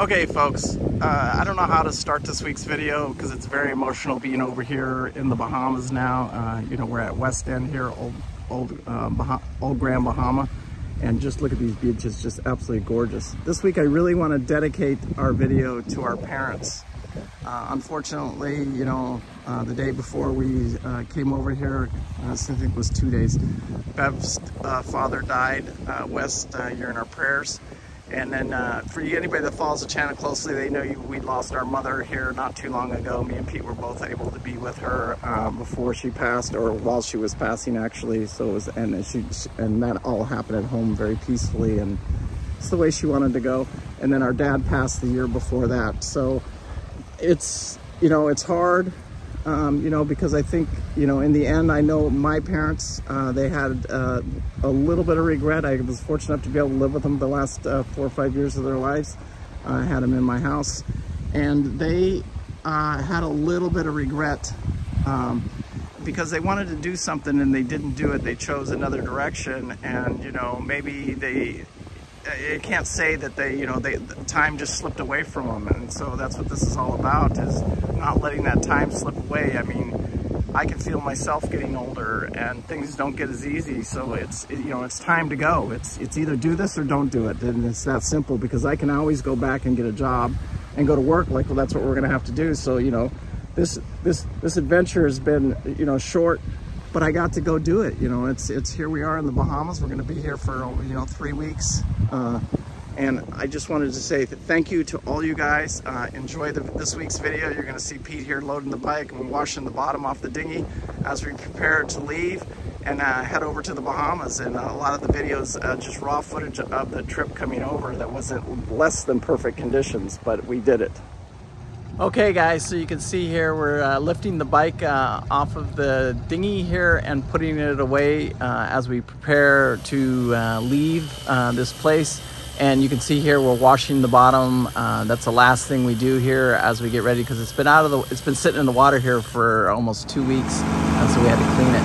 Okay folks, I don't know how to start this week's video because it's very emotional being over here in the Bahamas now. You know, we're at West End here, old Grand Bahama, and just look at these beaches, just absolutely gorgeous. This week I really want to dedicate our video to our parents. Unfortunately, you know, the day before we came over here, I think it was 2 days, Bev's father died. West, you're in our prayers. And then for anybody that follows the channel closely, they know we lost our mother here not too long ago. Me and Pete were both able to be with her before she passed, or while she was passing actually. So it was, and that all happened at home very peacefully, and it's the way she wanted to go. And then our dad passed the year before that. So it's, you know, it's hard, you know, because I think, you know, in the end, I know my parents, they had a little bit of regret. I was fortunate enough to be able to live with them the last 4 or 5 years of their lives. I had them in my house, and they had a little bit of regret because they wanted to do something and they didn't do it. They chose another direction, and, you know, maybe you can't say that the time just slipped away from them. And so that's what this is all about, is not letting that time slip away. I mean, I can feel myself getting older and things don't get as easy. So you know, it's time to go. It's either do this or don't do it. And it's that simple, because I can always go back and get a job and go to work. Like, well, that's what we're going to have to do. So, you know, this adventure has been, you know, short, but I got to go do it. You know, it's here we are in the Bahamas. We're going to be here for, you know, 3 weeks. And I just wanted to say thank you to all you guys. Enjoy this week's video. You're going to see Pete here loading the bike and washing the bottom off the dinghy as we prepare to leave and head over to the Bahamas. And a lot of the videos, just raw footage of the trip coming over that wasn't less than perfect conditions, but we did it. Okay guys, so you can see here we're lifting the bike off of the dinghy here and putting it away as we prepare to leave this place. And you can see here we're washing the bottom. That's the last thing we do here as we get ready, because it's been sitting in the water here for almost 2 weeks, and so we had to clean it.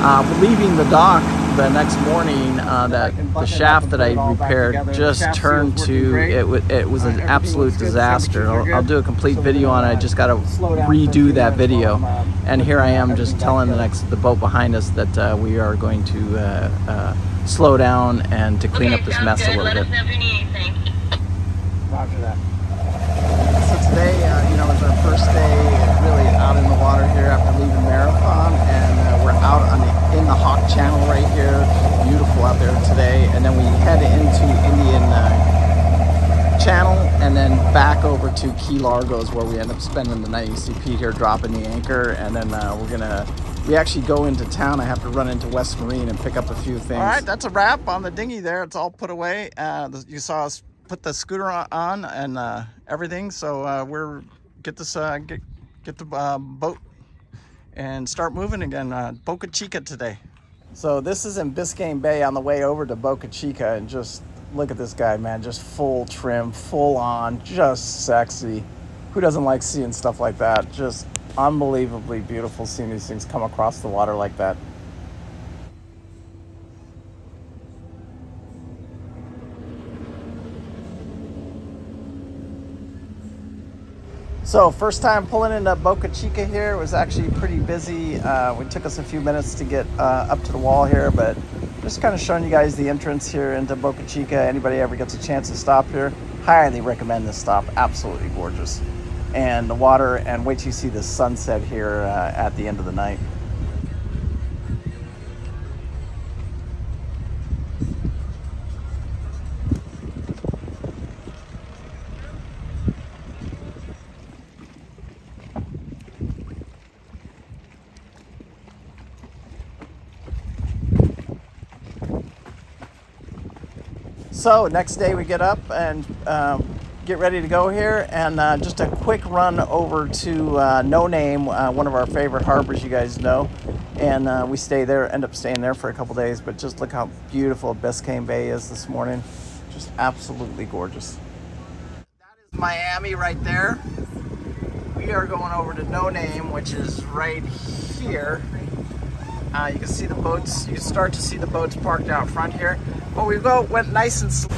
We're leaving the dock the next morning. The shaft that I repaired just turned to, it was an absolute disaster. I'll do a complete video on it. I just got to redo that video. And here I am just telling the boat behind us that we are going to slow down and to clean up this mess a little bit. Roger that. So today, you know, is our first day really out in the water here after leaving Marathon, and we're out in the Hawk Channel right here. Beautiful out there today, and then we head into Indian Channel and then back over to Key Largo is where we end up spending the night. You see Pete here dropping the anchor, and then we actually go into town. I have to run into West Marine and pick up a few things. All right, that's a wrap on the dinghy there. It's all put away. You saw us put the scooter on and everything. So we're get the boat and start moving again. Boca Chita today. So this is in Biscayne Bay on the way over to Boca Chita, and just look at this guy, man. Just full trim, full on, just sexy. Who doesn't like seeing stuff like that? Just unbelievably beautiful seeing these things come across the water like that. So first time pulling into Boca Chita here. It was actually pretty busy. It took us a few minutes to get up to the wall here, but just kind of showing you guys the entrance here into Boca Chita. Anybody ever gets a chance to stop here, highly recommend this stop. Absolutely gorgeous. And the water, and wait till you see the sunset here at the end of the night. So next day we get up and get ready to go here, and just a quick run over to No Name, one of our favorite harbors, you guys know, and we end up staying there for a couple days. But just look how beautiful Biscayne Bay is this morning. Just absolutely gorgeous. That is Miami right there. We are going over to No Name, which is right here. You can see the boats. You can start to see the boats parked out front here. But went nice and slow.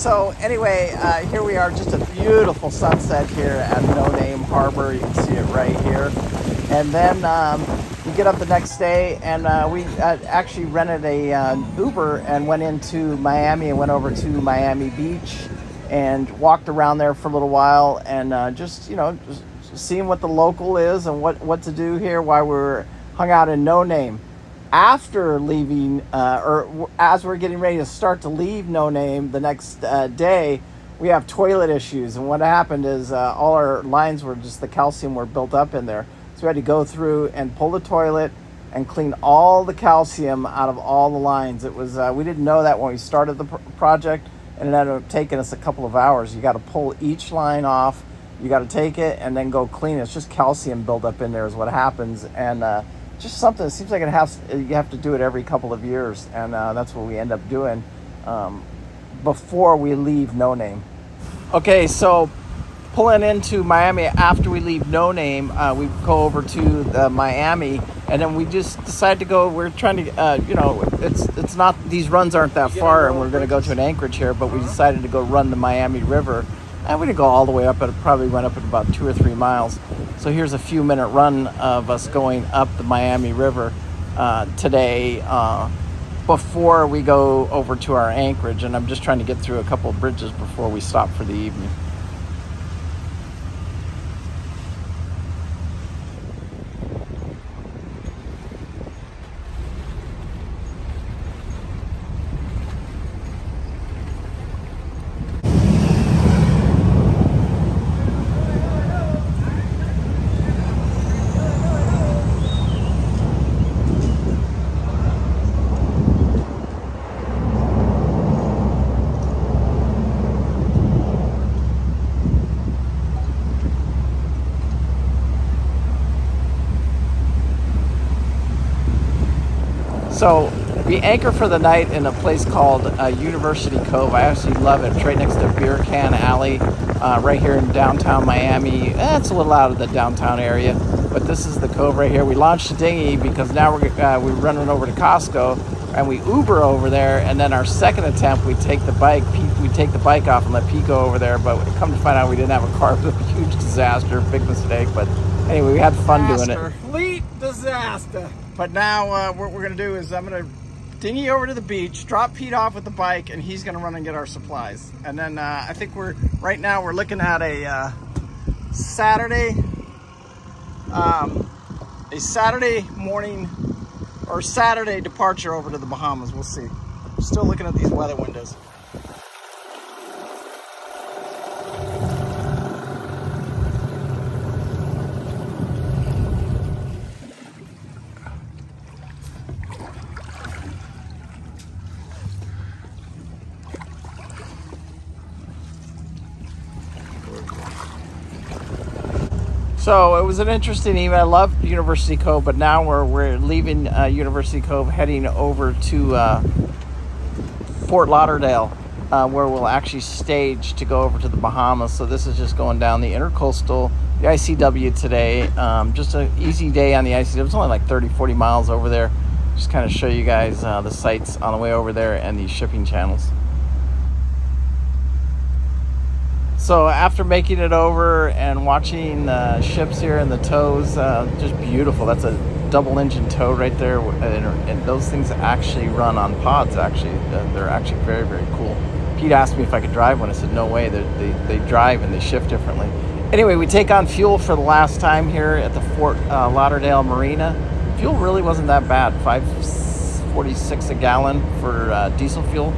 So anyway, here we are, just a beautiful sunset here at No Name Harbor. You can see it right here. And then we get up the next day, and we actually rented a Uber and went into Miami and went over to Miami Beach and walked around there for a little while, and just seeing what the local is and what to do here while we're hung out in No Name. After leaving, or as we're getting ready to start to leave No Name the next day, we have toilet issues. And what happened is all our lines were just, the calcium were built up in there. So we had to go through and pull the toilet and clean all the calcium out of all the lines. It was, we didn't know that when we started the project, and it ended up taking us a couple of hours. You got to pull each line off, you got to take it and then go clean it. It's just calcium buildup in there is what happens. And just something, it seems like you have to do it every couple of years, and that's what we end up doing before we leave No Name. Okay, so pulling into Miami after we leave No Name, we go over to Miami, and then we just decide to go. We're trying to, it's not, these runs aren't that far, and we're going to go to an anchorage here, but we decided to go run the Miami River. And we didn't go all the way up, but it probably went up at about 2 or 3 miles. So here's a few minute run of us going up the Miami River today before we go over to our anchorage. And I'm just trying to get through a couple of bridges before we stop for the evening. So we anchor for the night in a place called University Cove. I absolutely love it. It's right next to Beer Can Alley, right here in downtown Miami. It's a little out of the downtown area, but this is the cove right here. We launched a dinghy because now we're running over to Costco, and we Uber over there. And then our second attempt, we take the bike. We take the bike off and let Pete go over there. But come to find out, we didn't have a car. It was a huge disaster, big mistake. But anyway, we had fun doing it. Complete disaster. But now what we're gonna do is I'm gonna dinghy over to the beach, drop Pete off with the bike, and he's gonna run and get our supplies. And then I think right now we're looking at a Saturday morning or Saturday departure over to the Bahamas. We'll see. We're still looking at these weather windows. So it was an interesting evening. I love University Cove, but now we're leaving University Cove, heading over to Fort Lauderdale, where we'll actually stage to go over to the Bahamas. So this is just going down the intercoastal, the ICW today. Just an easy day on the ICW. It's only like 30-40 miles over there. Just kind of show you guys the sights on the way over there and the shipping channels. So after making it over and watching the ships here and the tows, just beautiful. That's a double engine tow right there, and those things actually run on pods. Actually, they're actually very, very cool. Pete asked me if I could drive one. I said no way. They drive and they shift differently. Anyway, we take on fuel for the last time here at the Fort Lauderdale Marina. Fuel really wasn't that bad. $5.46 a gallon for diesel fuel,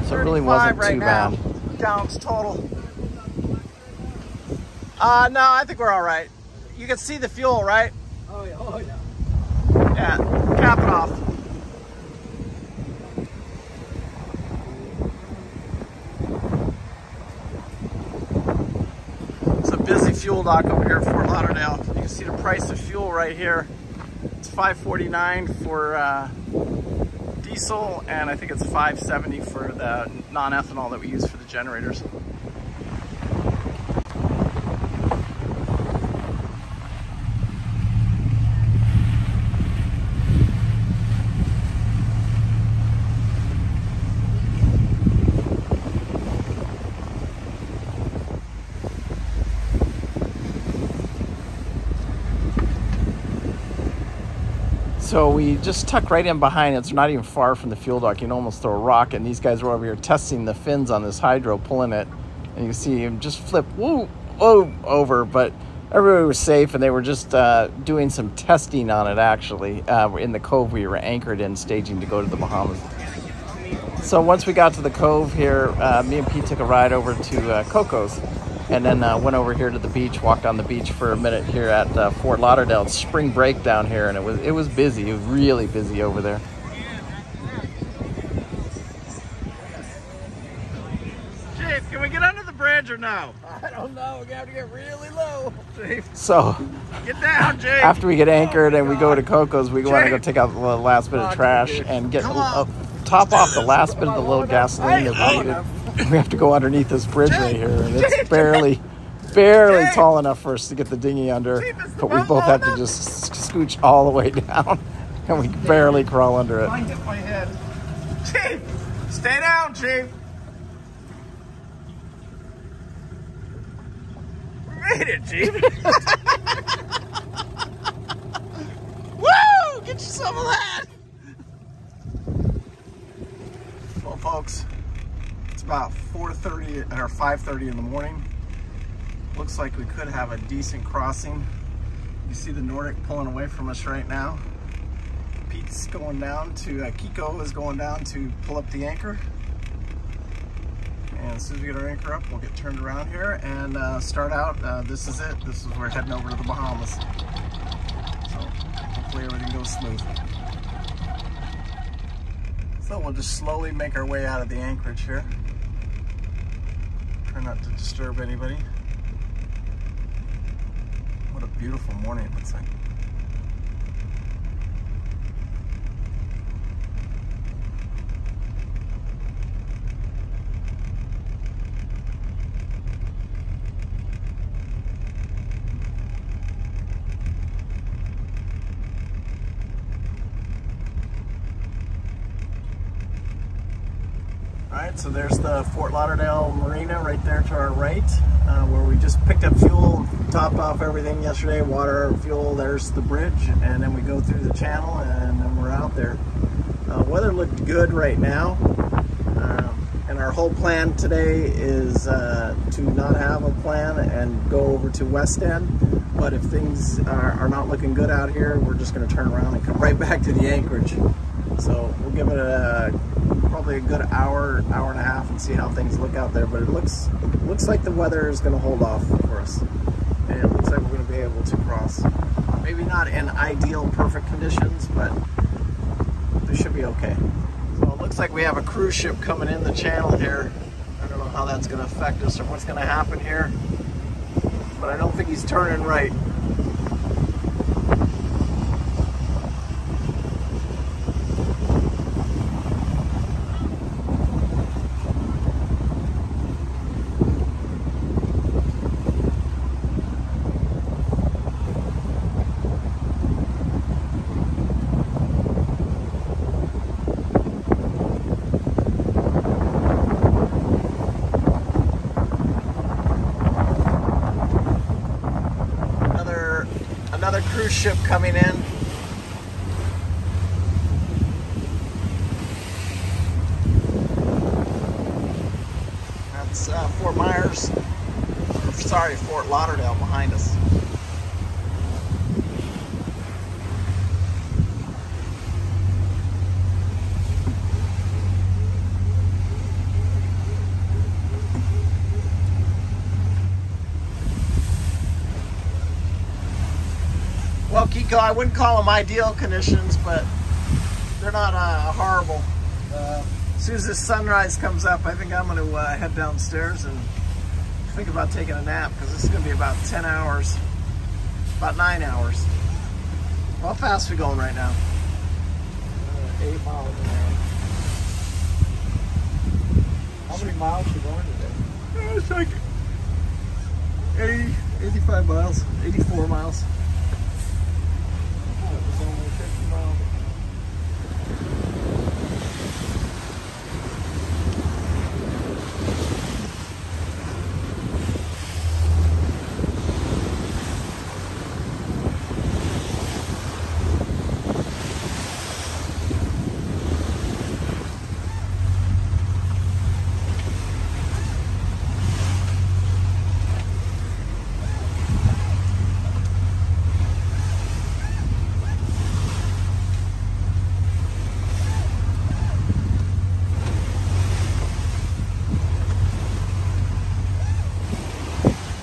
so it really wasn't right too now. bad. Gallons total. No, I think we're all right. You can see the fuel, right? Oh yeah, oh yeah. Yeah, cap it off. It's a busy fuel dock over here at Fort Lauderdale. You can see the price of fuel right here. It's $5.49 for diesel, and I think it's $5.70 for the non-ethanol that we use for the generators. So we just tuck right in behind it. It's not even far from the fuel dock. You can almost throw a rock, and these guys were over here testing the fins on this hydro, pulling it, and you can see him just flip over, but everybody was safe, and they were just doing some testing on it, actually, in the cove we were anchored in, staging to go to the Bahamas. So once we got to the cove here, me and Pete took a ride over to Coco's, and then went over here to the beach, walked on the beach for a minute here at Fort Lauderdale. It's spring break down here, and it was busy. It was really busy over there. Chief, can we get under the bridge or no? I don't know. We're gonna have to get really low. Chief. So Get down, Chief. After we get anchored and we go to Coco's, we want to go take out the last bit of trash and get top off the last bit of the little gasoline that we needed. We have to go underneath this bridge right here, and it's barely tall enough for us to get the dinghy under, but we both have to just scooch all the way down, and we barely crawl under it. I hit my head. Chief, stay down, Chief. We made it, Chief. Woo! Get you some of that! Well, folks, it's about 4:30 or 5:30 in the morning. Looks like we could have a decent crossing. You see the Nordic pulling away from us right now. Pete's going down to, Kiko is going down to pull up the anchor. And as soon as we get our anchor up, we'll get turned around here and start out. This is it. This is we're heading over to the Bahamas. So hopefully everything goes smooth. So we'll just slowly make our way out of the anchorage here. Try not to disturb anybody. What a beautiful morning it looks like. Alright, so there's the Fort Lauderdale Marina right there to our right, where we just picked up fuel, topped off everything yesterday, water, fuel. There's the bridge, and then we go through the channel, and then we're out there. Weather looked good right now, and our whole plan today is to not have a plan and go over to West End. But if things are not looking good out here, we're just going to turn around and come right back to the anchorage. So we'll give it probably a good hour and a half and see how things look out there. But it looks like the weather is going to hold off for us, and it looks like we're going to be able to cross. Maybe not in ideal, perfect conditions, but they should be okay. So it looks like we have a cruise ship coming in the channel here. I don't know how that's going to affect us or what's going to happen here, but I don't think he's turning right. Another cruise ship coming in. That's Fort Lauderdale behind us. Well, Kiko, I wouldn't call them ideal conditions, but they're not horrible. As soon as this sunrise comes up, I think I'm going to head downstairs and think about taking a nap, because this is going to be about 10 hours, about 9 hours. How fast are we going right now? 8 miles an hour. How many miles are you going today? It's like 85 miles, 84 miles. Oh, it was only 50 miles.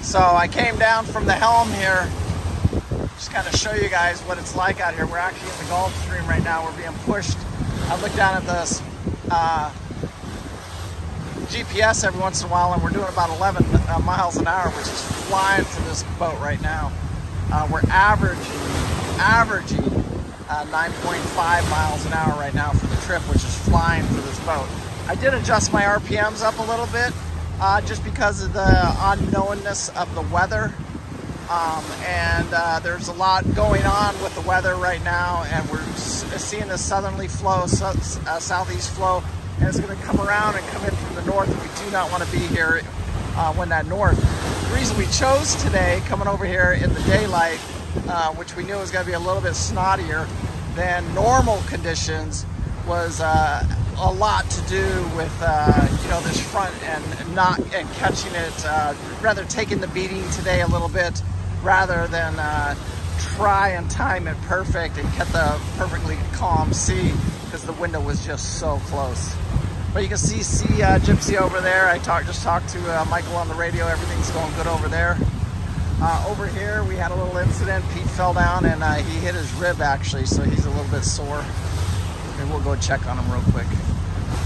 So I came down from the helm here, just kind of show you guys what it's like out here. We're actually in the Gulf Stream right now. We're being pushed. I look down at this GPS every once in a while, and we're doing about 11 miles an hour, which is flying for this boat right now. We're averaging 9.5 miles an hour right now for the trip, which is flying for this boat. I did adjust my RPMs up a little bit, just because of the unknownness of the weather. There's a lot going on with the weather right now, and we're seeing this southerly flow, southeast flow, and it's going to come around and come in from the north, and we do not want to be here when that north. The reason we chose today, coming over here in the daylight, which we knew was going to be a little bit snottier than normal conditions, was a lot to do with you know, this front and catching it, rather taking the beating today a little bit rather than try and time it perfect and get the perfectly calm sea, because the window was just so close. But you can see Gypsy over there. I just talked to Michael on the radio. Everything's going good over there. Over here we had a little incident. Pete fell down and he hit his rib actually, so he's a little bit sore. Maybe we'll go check on him real quick.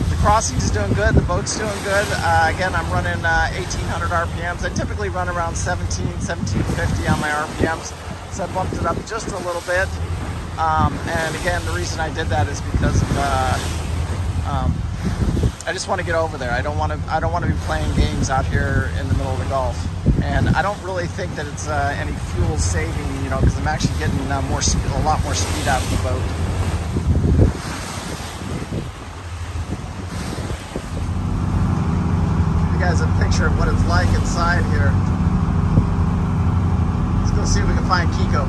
The crossing's doing good, the boat's doing good. Again, I'm running 1800 RPMs. I typically run around 1750 on my RPMs, so I bumped it up just a little bit. And again, the reason I did that is because of I just want to get over there. I don't want to be playing games out here in the middle of the Gulf. And I don't really think that it's any fuel saving, you know, because I'm actually getting a lot more speed out of the boat. Give you guys a picture of what it's like inside here. Let's go see if we can find Kiko.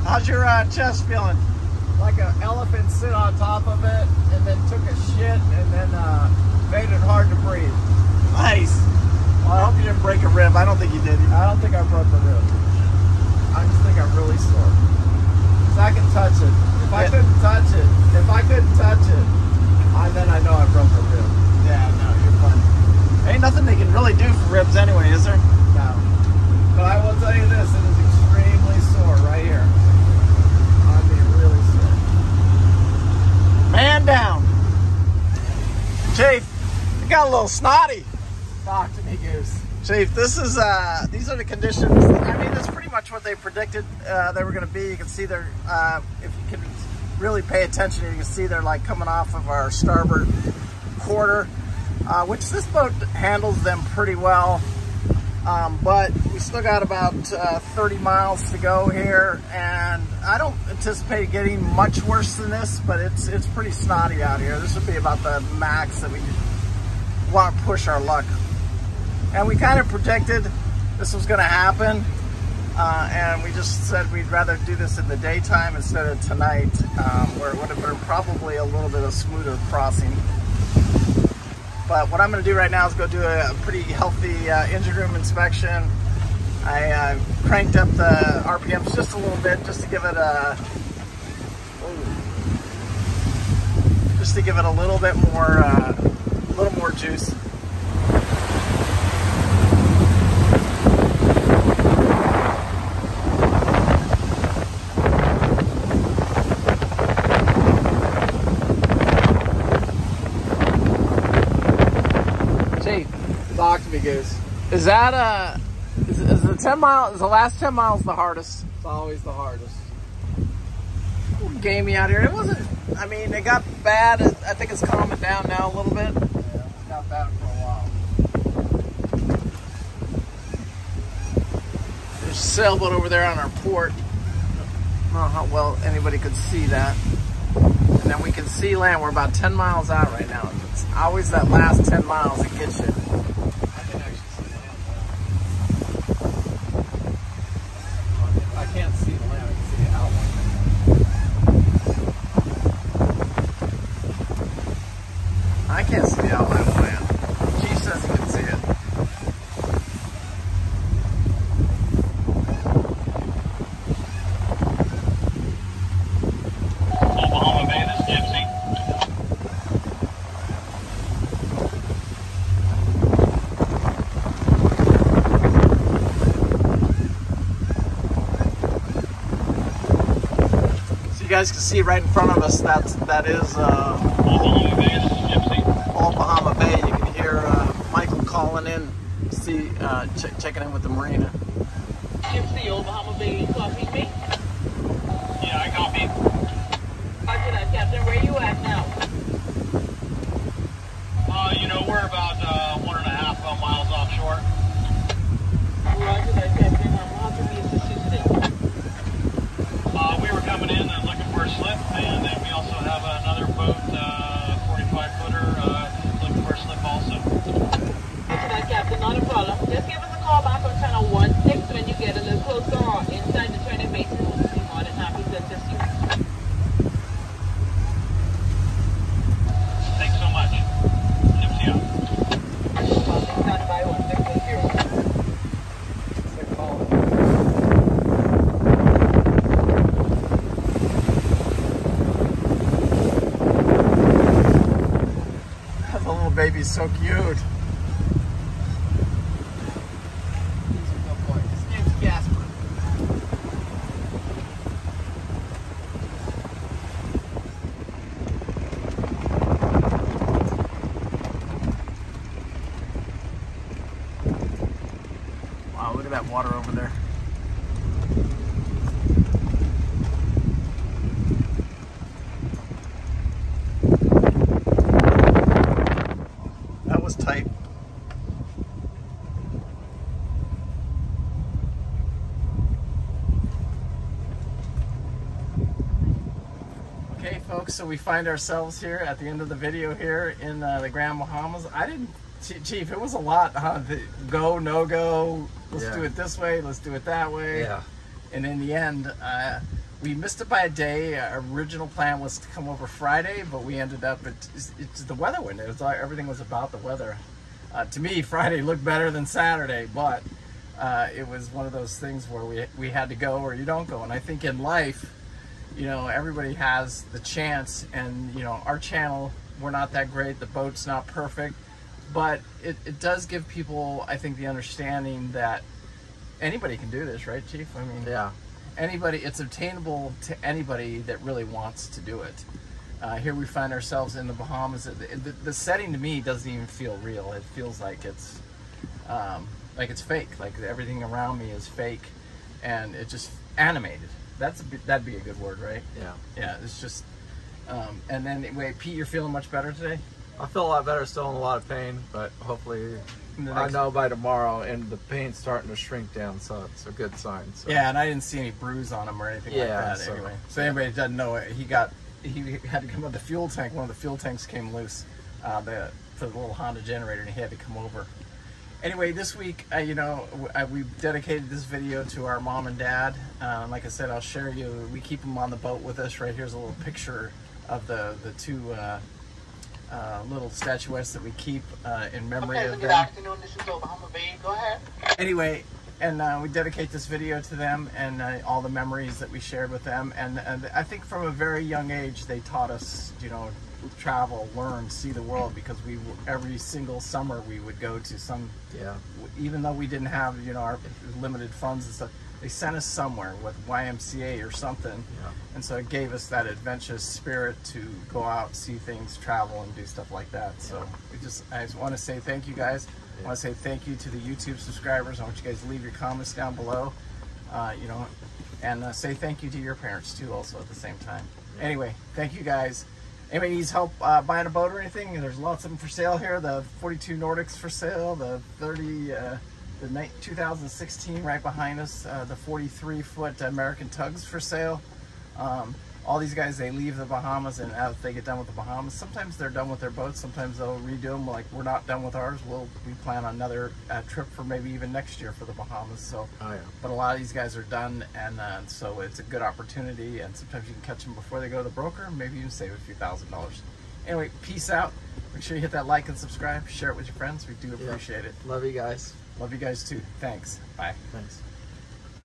How's your chest feeling? Like an elephant sit on top of it and then took a shit and then made it hard to breathe. Nice. Well, I hope you didn't break a rib. I don't think you did. I don't think I broke a rib. I just think I'm really sore. Because I can touch it. If I couldn't touch it, then I know I broke a rib. Yeah, no, you're fine. Ain't nothing they can really do for ribs anyway, is there? No. But I will tell you this, it is extremely sore right here. I'm being really sore. Man down. Chief, you got a little snotty. Talk to me, Goose. Chief, this is these are the conditions. I mean, that's pretty much what they predicted they were going to be. You can see they're, if you can really pay attention, you can see they're like coming off of our starboard quarter, which this boat handles them pretty well. But we still got about 30 miles to go here, and I don't anticipate getting much worse than this, but it's pretty snotty out here. This would be about the max that we want to push our luck. And we kind of predicted this was going to happen, and we just said we'd rather do this in the daytime instead of tonight, where it would have been probably a little bit of smoother crossing. But what I'm going to do right now is go do a pretty healthy engine room inspection. I cranked up the RPMs just a little bit, just to give it a little bit more juice. Talk to me, Goose. Is that is the 10 mile? Is the last 10 miles the hardest? It's always the hardest. Gamey out here. It wasn't. I mean, it got bad. I think it's calming down now a little bit. Yeah, it got bad for a while. There's a sailboat over there on our port. I don't know how well anybody could see that. And then we can see land. We're about 10 miles out right now. It's always that last 10 miles that gets you. I can't see the land. I can see the outline. I can't see the outline of the land. Chief says he can see it. Old Bahama Bay, this is Gypsy. So you guys can see right in front of us, that is Old Bahama Bay, this is Gypsy. Old Bahama Bay. You can hear Michael calling in, see, checking in with the marina. Gypsy, Old Bahama Bay, you copy me? Yeah, I copy. Roger that, Captain. Where you at now? You know, we're about 1.5 miles offshore. Roger that, Captain. How can we assist you today? We were coming in and looking for a slip, and then we also have another boat, 45-footer, looking for a slip also. Roger that, Captain. Not a problem. Just give us a call back on channel 16 when you get a little closer or inside the training basin. We'll be more than happy to assist you. Thanks so much. Gypsy out. Stand by 1610. The little baby's so cute. He's a good boy. His name's Casper. Wow, look at that water over there. That was tight. Okay, folks, so we find ourselves here at the end of the video here in the Grand Bahamas. Chief, it was a lot, huh? Go, no go, let's do it this way, let's do it that way. Yeah. And in the end, we missed it by a day. Our original plan was to come over Friday, but we ended up, it's the weather window. Everything was about the weather. To me, Friday looked better than Saturday, but it was one of those things where we had to go or you don't go. And I think in life, you know, everybody has the chance, and, you know, our channel, we're not that great. The boat's not perfect, but it does give people, I think, the understanding that anybody can do this, right, Chief? I mean, Yeah. anybody, it's obtainable to anybody that really wants to do it. Here we find ourselves in the Bahamas. The setting to me doesn't even feel real. It feels like it's fake. Like everything around me is fake, and it just animated. That'd be a good word, right? Yeah. Yeah. It's just. And then wait, Pete, you're feeling much better today? I feel a lot better, still in a lot of pain, but hopefully The I next- know by tomorrow, and the pain's starting to shrink down, so it's a good sign. So. Yeah, and I didn't see any bruise on him or anything like Yeah, that. so- Anyway, so anybody that doesn't know it, he had to come out the fuel tank. One of the fuel tanks came loose, for the little Honda generator, and he had to come over. Anyway, this week, we dedicated this video to our mom and dad. Like I said, I'll share you. We keep them on the boat with us. Right here's a little picture of the two little statuettes that we keep in memory of them. Good afternoon. This is Old Bahama Bay. Go ahead. Anyway, and we dedicate this video to them and all the memories that we shared with them. And I think from a very young age, they taught us, travel, learn, see the world, because every single summer we would go to some, even though we didn't have, our limited funds and stuff, they sent us somewhere with YMCA or something. And so it gave us that adventurous spirit to go out, see things, travel, and do stuff like that. So I just want to say thank you guys. I want to say thank you to the YouTube subscribers. I want you guys to leave your comments down below, and say thank you to your parents too, also at the same time. Anyway, thank you guys. Anybody needs help buying a boat or anything? There's lots of them for sale here. The 42 Nordics for sale. The 2016 right behind us. The 43-foot American Tugs for sale. all these guys, they leave the Bahamas, and as they get done with the Bahamas, sometimes they're done with their boats, sometimes they'll redo them. Like, we're not done with ours. We plan on another trip for maybe even next year for the Bahamas. So, but a lot of these guys are done, and so it's a good opportunity, and sometimes you can catch them before they go to the broker, maybe even save a few $1,000s. Anyway, peace out. Make sure you hit that like and subscribe. Share it with your friends. We do appreciate it. Love you guys. Love you guys too. Thanks. Bye. Thanks.